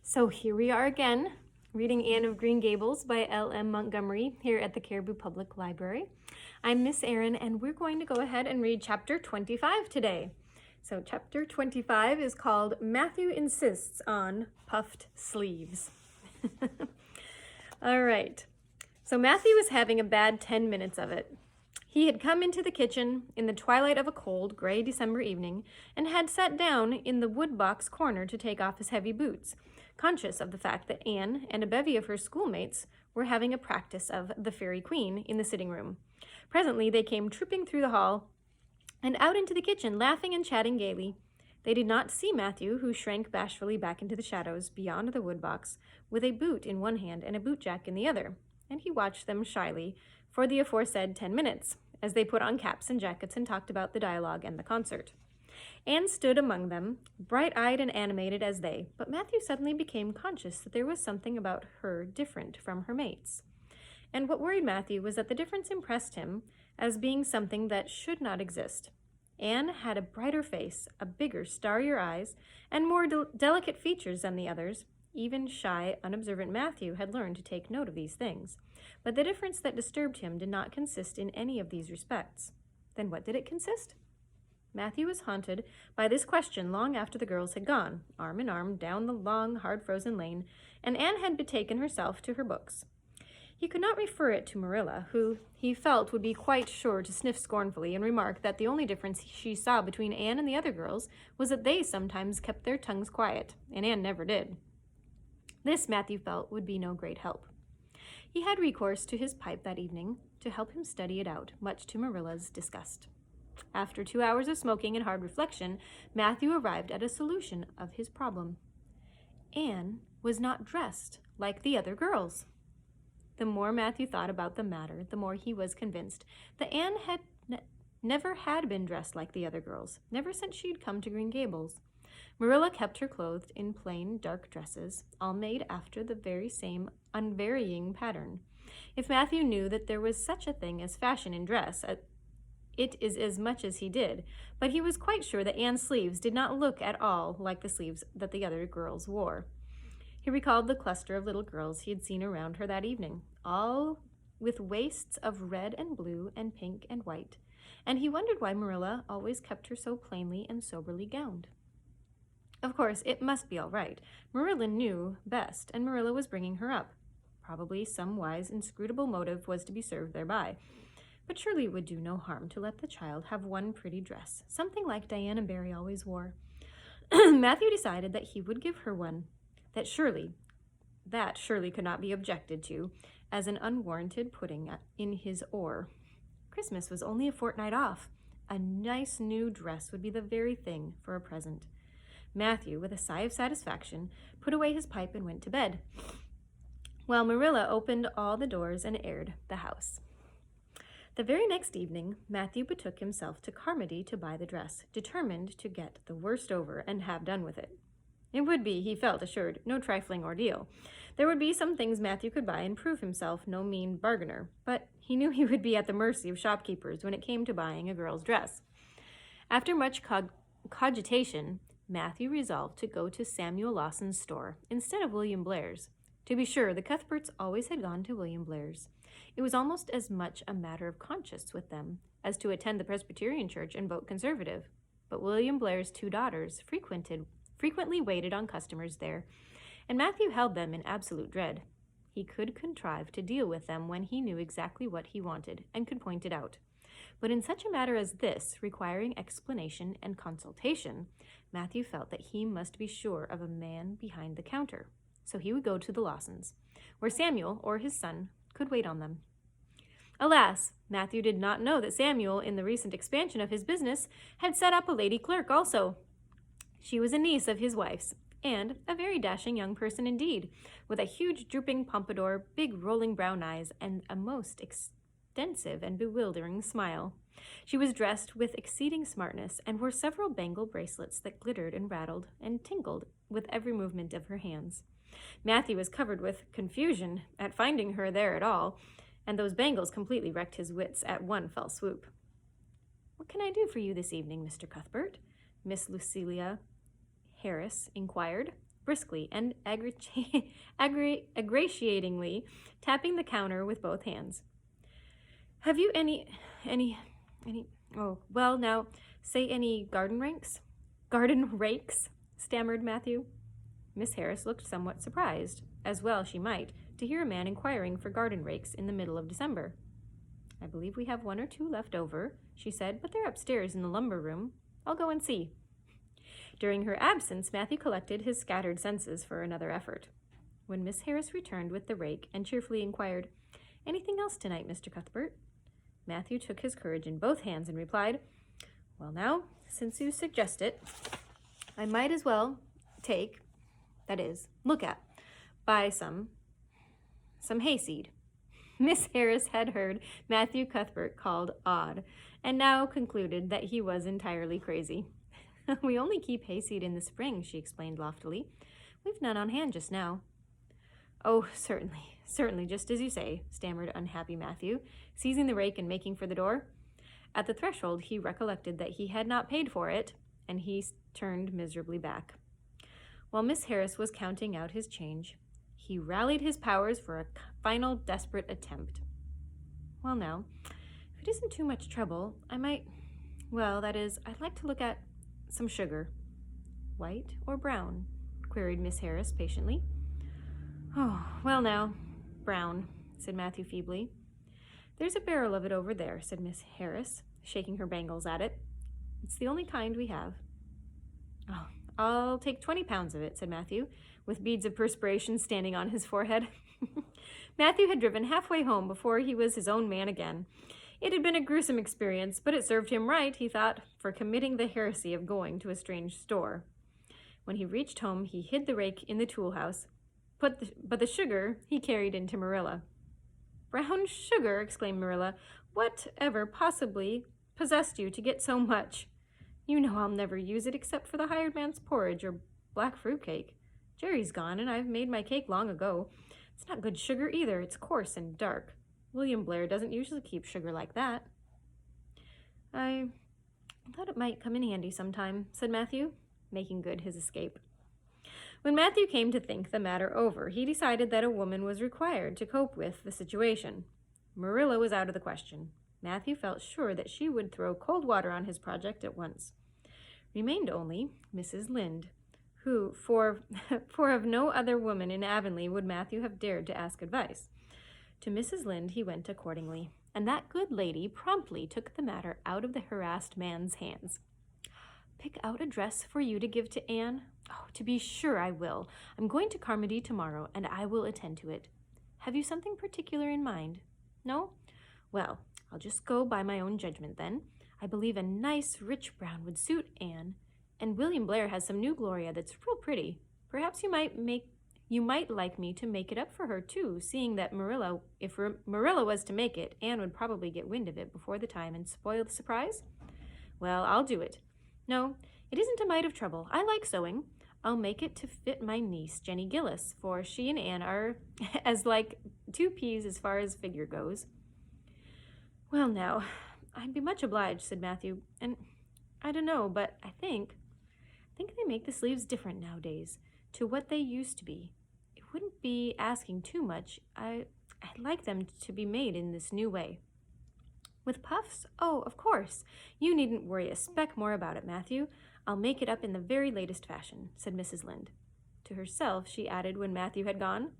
So here we are again, reading Anne of Green Gables by L.M. Montgomery here at the Caribou Public Library. I'm Miss Erin, and we're going to go ahead and read chapter 25 today. So chapter 25 is called Matthew Insists on Puffed Sleeves. All right, so Matthew was having a bad 10 minutes of it. He had come into the kitchen in the twilight of a cold, gray December evening and had sat down in the woodbox corner to take off his heavy boots, conscious of the fact that Anne and a bevy of her schoolmates were having a practice of the Fairy Queen in the sitting room. Presently they came trooping through the hall and out into the kitchen, laughing and chatting gaily. They did not see Matthew, who shrank bashfully back into the shadows beyond the woodbox, with a boot in one hand and a bootjack in the other, and he watched them shyly for the aforesaid 10 minutes, as they put on caps and jackets and talked about the dialogue and the concert. Anne stood among them, bright-eyed and animated as they, but Matthew suddenly became conscious that there was something about her different from her mates. And what worried Matthew was that the difference impressed him as being something that should not exist. Anne had a brighter face, a bigger, starrier eyes, and more delicate features than the others. Even shy, unobservant Matthew had learned to take note of these things. But the difference that disturbed him did not consist in any of these respects. Then what did it consist? Matthew was haunted by this question long after the girls had gone, arm in arm, down the long, hard-frozen lane, and Anne had betaken herself to her books. He could not refer it to Marilla, who he felt would be quite sure to sniff scornfully and remark that the only difference she saw between Anne and the other girls was that they sometimes kept their tongues quiet, and Anne never did. This, Matthew felt, would be no great help. He had recourse to his pipe that evening to help him study it out, much to Marilla's disgust. After 2 hours of smoking and hard reflection, Matthew arrived at a solution of his problem. Anne was not dressed like the other girls. The more Matthew thought about the matter, the more he was convinced that Anne had never had been dressed like the other girls, never since she'd come to Green Gables. Marilla kept her clothed in plain, dark dresses, all made after the very same unvarying pattern. If Matthew knew that there was such a thing as fashion in dress, it is as much as he did, but he was quite sure that Anne's sleeves did not look at all like the sleeves that the other girls wore. He recalled the cluster of little girls he had seen around her that evening, all with waists of red and blue and pink and white, and he wondered why Marilla always kept her so plainly and soberly gowned. Of course, it must be all right. Marilla knew best, and Marilla was bringing her up. Probably some wise, inscrutable motive was to be served thereby. But surely it would do no harm to let the child have one pretty dress, something like Diana Barry always wore. Matthew decided that he would give her one, that surely could not be objected to as an unwarranted putting in his oar. Christmas was only a fortnight off. A nice new dress would be the very thing for a present. Matthew, with a sigh of satisfaction, put away his pipe and went to bed, while Marilla opened all the doors and aired the house. The very next evening, Matthew betook himself to Carmody to buy the dress, determined to get the worst over and have done with it. It would be, he felt assured, no trifling ordeal. There would be some things Matthew could buy and prove himself no mean bargainer, but he knew he would be at the mercy of shopkeepers when it came to buying a girl's dress. After much cogitation, Matthew resolved to go to Samuel Lawson's store instead of William Blair's. To be sure, the Cuthberts always had gone to William Blair's. It was almost as much a matter of conscience with them as to attend the Presbyterian church and vote Conservative. But William Blair's 2 daughters frequently waited on customers there, and Matthew held them in absolute dread. He could contrive to deal with them when he knew exactly what he wanted and could point it out. But in such a matter as this, requiring explanation and consultation, Matthew felt that he must be sure of a man behind the counter. So he would go to the Lawsons, where Samuel or his son could wait on them. Alas, Matthew did not know that Samuel, in the recent expansion of his business, had set up a lady clerk also. She was a niece of his wife's, and a very dashing young person indeed, with a huge drooping pompadour, big rolling brown eyes, and a most extensive and bewildering smile. She was dressed with exceeding smartness and wore several bangle bracelets that glittered and rattled and tinkled with every movement of her hands. Matthew was covered with confusion at finding her there at all, and those bangles completely wrecked his wits at one fell swoop. "What can I do for you this evening, Mr. Cuthbert?" Miss Lucilia Harris inquired, briskly and ingratiatingly, tapping the counter with both hands. Have you any, oh, well, now, say any garden rakes? Garden rakes, stammered Matthew. Miss Harris looked somewhat surprised, as well she might, to hear a man inquiring for garden rakes in the middle of December. I believe we have 1 or 2 left over, she said, but they're upstairs in the lumber room. I'll go and see. During her absence, Matthew collected his scattered senses for another effort. When Miss Harris returned with the rake and cheerfully inquired, Anything else tonight, Mr. Cuthbert? Matthew took his courage in both hands and replied, Well now, since you suggest it, I might as well buy some hayseed. Miss Harris had heard Matthew Cuthbert called odd, and now concluded that he was entirely crazy. We only keep hayseed in the spring, she explained loftily. We've none on hand just now. Oh, certainly, just as you say, stammered unhappy Matthew, seizing the rake and making for the door. At the threshold, he recollected that he had not paid for it, and he turned miserably back. While Miss Harris was counting out his change, he rallied his powers for a final desperate attempt. Well now, if it isn't too much trouble, I'd like to look at some sugar. White or brown? Queried Miss Harris patiently. Oh, well now, brown, said Matthew feebly. There's a barrel of it over there, said Miss Harris, shaking her bangles at it. It's the only kind we have. Oh, I'll take 20 pounds of it, said Matthew, with beads of perspiration standing on his forehead. Matthew had driven halfway home before he was his own man again. It had been a gruesome experience, but it served him right, he thought, for committing the heresy of going to a strange store. When he reached home, he hid the rake in the tool house, but the sugar he carried into Marilla. Brown sugar, exclaimed Marilla. Whatever possibly possessed you to get so much? You know I'll never use it except for the hired man's porridge or black fruit cake. Jerry's gone, and I've made my cake long ago. It's not good sugar either. It's coarse and dark. William Blair doesn't usually keep sugar like that. I thought it might come in handy sometime, said Matthew, making good his escape. When Matthew came to think the matter over, he decided that a woman was required to cope with the situation. Marilla was out of the question. Matthew felt sure that she would throw cold water on his project at once. Remained only Mrs. Lynde, who, for of no other woman in Avonlea would Matthew have dared to ask advice. To Mrs. Lynde he went accordingly, and that good lady promptly took the matter out of the harassed man's hands. Pick out a dress for you to give to Anne? Oh, to be sure I will. I'm going to Carmody tomorrow, and I will attend to it. Have you something particular in mind? No? Well, I'll just go by my own judgment then. I believe a nice, rich brown would suit Anne, and William Blair has some new Gloria that's real pretty. Perhaps you might like me to make it up for her, too, seeing that if Marilla was to make it, Anne would probably get wind of it before the time and spoil the surprise. Well, I'll do it. No, it isn't a mite of trouble. I like sewing. I'll make it to fit my niece, Jenny Gillis, for she and Anne are as like 2 peas as far as figure goes. Well, now, I'd be much obliged, said Matthew, and I don't know, but I think they make the sleeves different nowadays to what they used to be. It wouldn't be asking too much. I'd like them to be made in this new way. With puffs? Oh, of course. You needn't worry a speck more about it, Matthew. I'll make it up in the very latest fashion, said Mrs. Lynde. To herself, she added when Matthew had gone,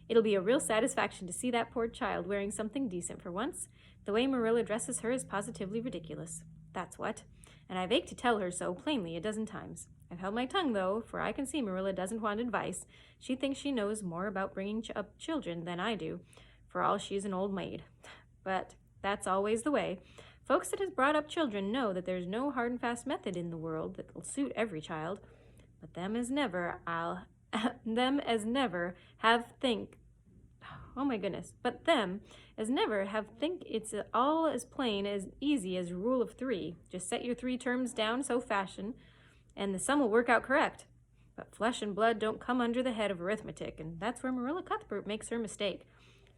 It'll be a real satisfaction to see that poor child wearing something decent for once. The way Marilla dresses her is positively ridiculous. That's what. And I've ached to tell her so plainly a dozen times. I've held my tongue, though, for I can see Marilla doesn't want advice. She thinks she knows more about bringing up children than I do, for all she's an old maid. But that's always the way. Folks that has brought up children know that there's no hard and fast method in the world that'll suit every child. But them as never have think it's all as plain as easy as rule of 3. Just set your 3 terms down so fashion, and the sum will work out correct. But flesh and blood don't come under the head of arithmetic, and that's where Marilla Cuthbert makes her mistake.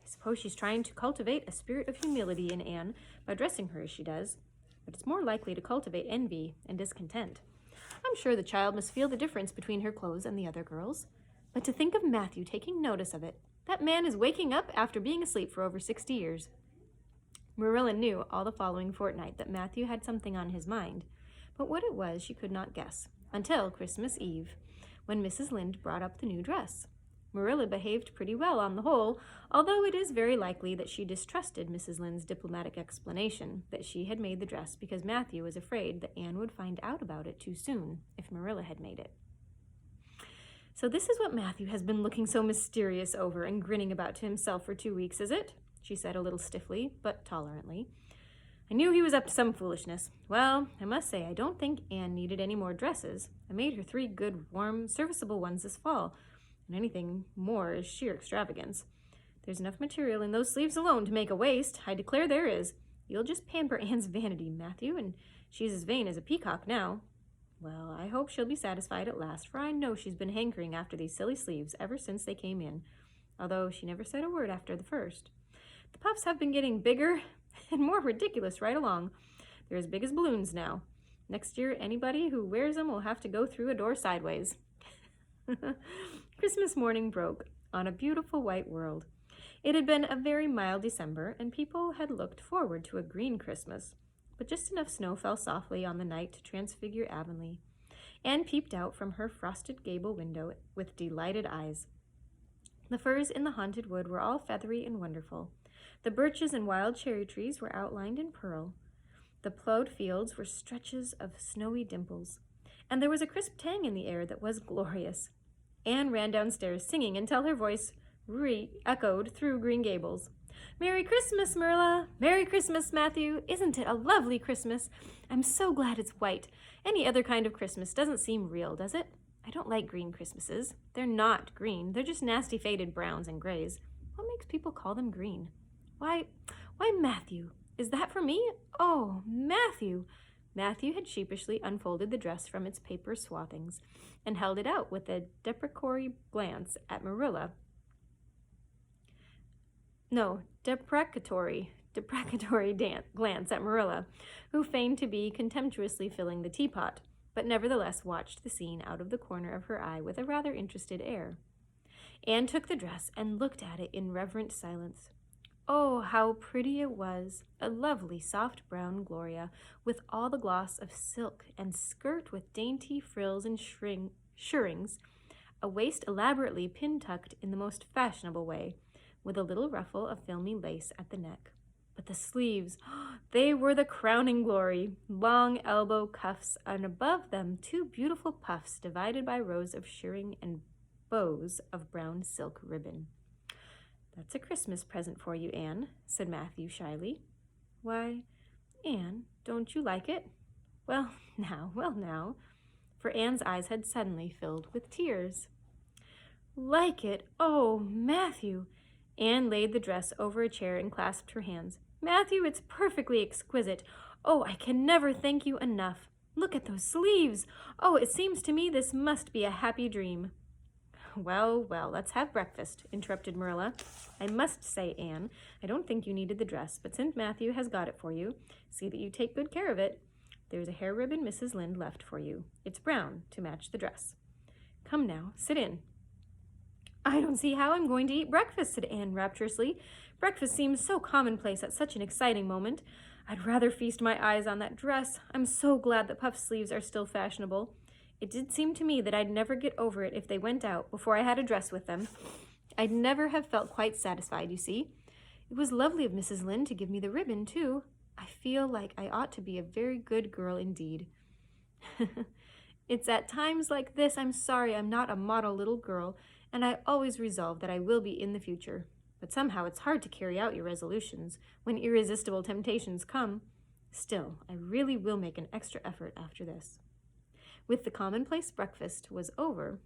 I suppose she's trying to cultivate a spirit of humility in Anne by dressing her as she does, but it's more likely to cultivate envy and discontent. I'm sure the child must feel the difference between her clothes and the other girls. But to think of Matthew taking notice of it. That man is waking up after being asleep for over 60 years. Marilla knew all the following fortnight that Matthew had something on his mind, but what it was she could not guess, until Christmas Eve, when Mrs. Lynde brought up the new dress. Marilla behaved pretty well on the whole, although it is very likely that she distrusted Mrs. Lynde's diplomatic explanation that she had made the dress because Matthew was afraid that Anne would find out about it too soon if Marilla had made it. So this is what Matthew has been looking so mysterious over and grinning about to himself for 2 weeks, is it? She said a little stiffly, but tolerantly. I knew he was up to some foolishness. Well, I must say I don't think Anne needed any more dresses. I made her 3 good, warm, serviceable ones this fall, and anything more is sheer extravagance. There's enough material in those sleeves alone to make a waist. I declare there is. You'll just pamper Anne's vanity, Matthew, and she's as vain as a peacock now. Well, I hope she'll be satisfied at last, for I know she's been hankering after these silly sleeves ever since they came in, although she never said a word after the first. The puffs have been getting bigger and more ridiculous right along. They're as big as balloons now. Next year, anybody who wears them will have to go through a door sideways. Christmas morning broke on a beautiful white world. It had been a very mild December, and people had looked forward to a green Christmas, but just enough snow fell softly on the night to transfigure Avonlea. Anne peeped out from her frosted gable window with delighted eyes. The firs in the haunted wood were all feathery and wonderful. The birches and wild cherry trees were outlined in pearl. The plowed fields were stretches of snowy dimples, and there was a crisp tang in the air that was glorious. Anne ran downstairs singing until her voice re-echoed through Green Gables. Merry Christmas, Marilla! Merry Christmas, Matthew! Isn't it a lovely Christmas? I'm so glad it's white. Any other kind of Christmas doesn't seem real, does it? I don't like green Christmases. They're not green. They're just nasty faded browns and grays. What makes people call them green? Why, Matthew, is that for me? Oh, Matthew! Matthew had sheepishly unfolded the dress from its paper swathings and held it out with a deprecatory glance at Marilla. No, deprecatory glance at Marilla, who feigned to be contemptuously filling the teapot, but nevertheless watched the scene out of the corner of her eye with a rather interested air. Anne took the dress and looked at it in reverent silence. Oh, how pretty it was, a lovely soft brown gloria with all the gloss of silk and skirt with dainty frills and shirrings, a waist elaborately pin-tucked in the most fashionable way, with a little ruffle of filmy lace at the neck. But the sleeves, they were the crowning glory, long elbow cuffs, and above them 2 beautiful puffs divided by rows of shirring and bows of brown silk ribbon. That's a Christmas present for you, Anne, said Matthew shyly. Why, Anne, don't you like it? Well now, for Anne's eyes had suddenly filled with tears. Like it? Oh, Matthew! Anne laid the dress over a chair and clasped her hands. Matthew, it's perfectly exquisite. Oh, I can never thank you enough. Look at those sleeves. Oh, it seems to me this must be a happy dream. Well, let's have breakfast, interrupted Marilla. I must say, Anne, I don't think you needed the dress, but since Matthew has got it for you, see that you take good care of it. There's a hair ribbon Mrs. Lynde left for you. It's brown to match the dress. Come now, sit in. I don't see how I'm going to eat breakfast, said Anne rapturously. Breakfast seems so commonplace at such an exciting moment. I'd rather feast my eyes on that dress. I'm so glad that puff sleeves are still fashionable. It did seem to me that I'd never get over it if they went out before I had a dress with them. I'd never have felt quite satisfied, you see. It was lovely of Mrs. Lynde to give me the ribbon, too. I feel like I ought to be a very good girl indeed. It's at times like this I'm sorry I'm not a model little girl, and I always resolve that I will be in the future. But somehow it's hard to carry out your resolutions when irresistible temptations come. Still, I really will make an extra effort after this. When the commonplace breakfast was over,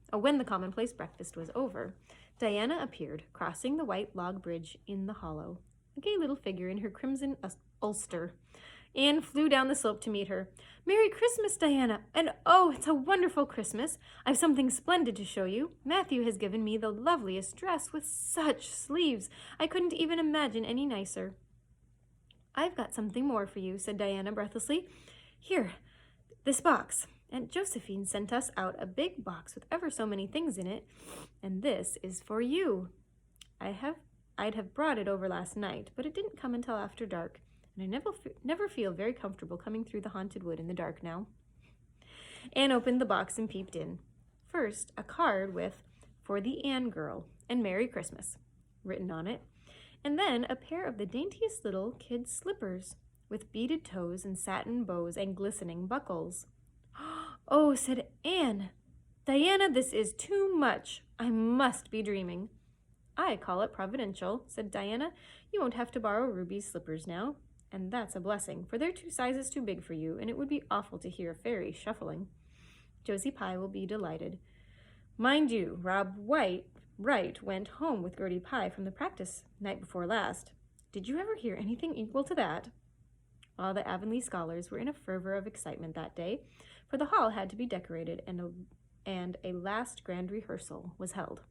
Diana appeared, crossing the white log bridge in the hollow, a gay little figure in her crimson ulster. Anne flew down the slope to meet her. Merry Christmas, Diana! And oh, it's a wonderful Christmas! I've something splendid to show you. Matthew has given me the loveliest dress with such sleeves. I couldn't even imagine any nicer. I've got something more for you, said Diana breathlessly. Here, this box. Aunt Josephine sent us out a big box with ever so many things in it, and this is for you. I'd have brought it over last night, but it didn't come until after dark, and I never feel very comfortable coming through the haunted wood in the dark now. Anne opened the box and peeped in. First, a card with, "For the Anne girl," and "Merry Christmas," written on it, and then a pair of the daintiest little kid slippers, with beaded toes and satin bows and glistening buckles. "Oh," said Anne. "Diana, this is too much. I must be dreaming." "I call it providential," said Diana. "You won't have to borrow Ruby's slippers now. And that's a blessing, for they're 2 sizes too big for you, and it would be awful to hear a fairy shuffling. Josie Pye will be delighted. Mind you, Rob Wright went home with Gertie Pye from the practice night before last. Did you ever hear anything equal to that?" All the Avonlea scholars were in a fervor of excitement that day, for the hall had to be decorated and a last grand rehearsal was held.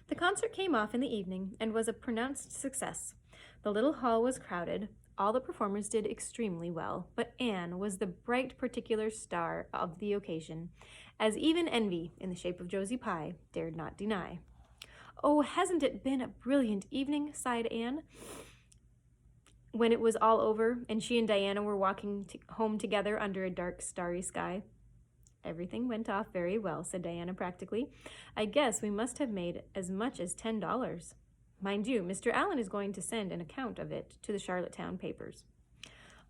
The concert came off in the evening and was a pronounced success. The little hall was crowded. All the performers did extremely well, but Anne was the bright particular star of the occasion, as even envy, in the shape of Josie Pye, dared not deny. "Oh, hasn't it been a brilliant evening?" sighed Anne, when it was all over and she and Diana were walking home together under a dark, starry sky. "Everything went off very well," said Diana practically. "I guess we must have made as much as $10. Mind you, Mr. Allen is going to send an account of it to the Charlottetown papers."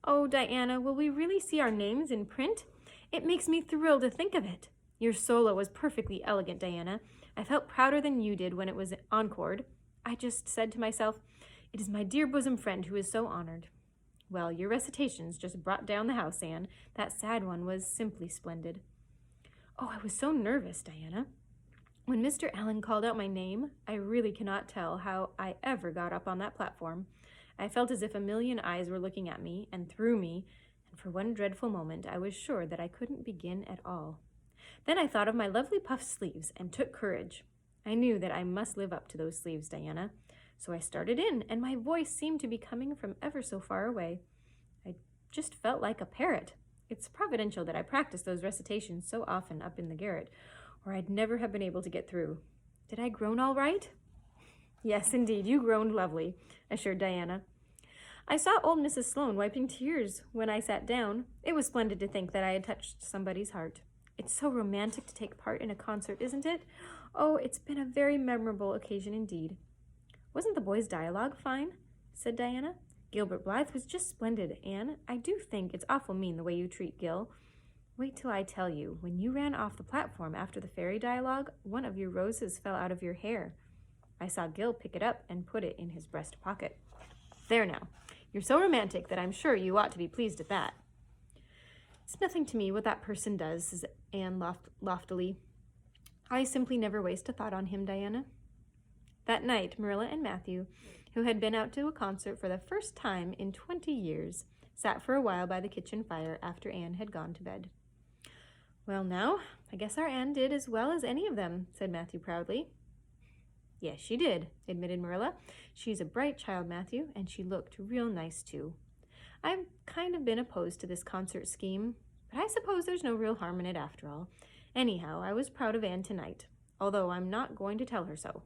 "Oh, Diana, will we really see our names in print? It makes me thrill to think of it. Your solo was perfectly elegant, Diana. I felt prouder than you did when it was encored. I just said to myself, it is my dear bosom friend who is so honored." "Well, your recitations just brought down the house, Anne. That sad one was simply splendid." "Oh, I was so nervous, Diana. When Mr. Allen called out my name, I really cannot tell how I ever got up on that platform. I felt as if a million eyes were looking at me and through me, and for one dreadful moment I was sure that I couldn't begin at all. Then I thought of my lovely puffed sleeves and took courage. I knew that I must live up to those sleeves, Diana. So I started in, and my voice seemed to be coming from ever so far away. I just felt like a parrot. It's providential that I practiced those recitations so often up in the garret, or I'd never have been able to get through. Did I groan all right?" "Yes, indeed, you groaned lovely," assured Diana. "I saw old Mrs. Sloane wiping tears when I sat down. It was splendid to think that I had touched somebody's heart. It's so romantic to take part in a concert, isn't it? Oh, it's been a very memorable occasion indeed." "Wasn't the boys' dialogue fine?" said Diana. "Gilbert Blythe was just splendid, Anne. I do think it's awful mean the way you treat Gil. Wait till I tell you, when you ran off the platform after the fairy dialogue, one of your roses fell out of your hair. I saw Gil pick it up and put it in his breast pocket. There now, you're so romantic that I'm sure you ought to be pleased at that." "It's nothing to me what that person does," says Anne loftily. "I simply never waste a thought on him, Diana." That night, Marilla and Matthew, who had been out to a concert for the first time in 20 years, sat for a while by the kitchen fire after Anne had gone to bed. "Well now, I guess our Anne did as well as any of them," said Matthew proudly. "Yes, she did," admitted Marilla. "She's a bright child, Matthew, and she looked real nice too. I've kind of been opposed to this concert scheme, but I suppose there's no real harm in it after all. Anyhow, I was proud of Anne tonight, although I'm not going to tell her so."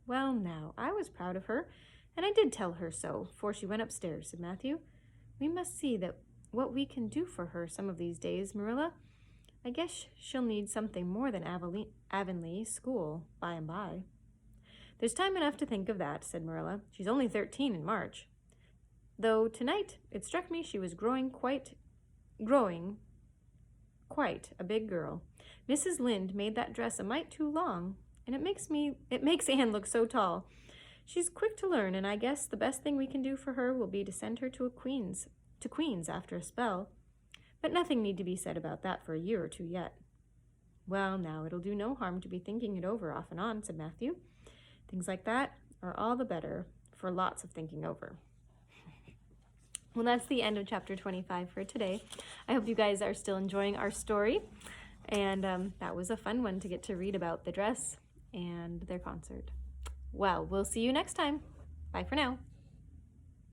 "Well now, I was proud of her, and I did tell her so before she went upstairs," said Matthew. "We must see what we can do for her some of these days, Marilla. I guess she'll need something more than Avonlea school by and by." "There's time enough to think of that," said Marilla. "She's only 13 in March. Though tonight it struck me she was growing quite a big girl. Mrs. Lynde made that dress a mite too long, and it makes Anne look so tall. She's quick to learn, and I guess the best thing we can do for her will be to send her to Queen's after a spell. But nothing need to be said about that for a year or two yet." "Well, now, it'll do no harm to be thinking it over off and on," said Matthew. "Things like that are all the better for lots of thinking over." Well, that's the end of chapter 25 for today. I hope you guys are still enjoying our story, and that was a fun one to get to read about the dress and their concert. Well, we'll see you next time. Bye for now.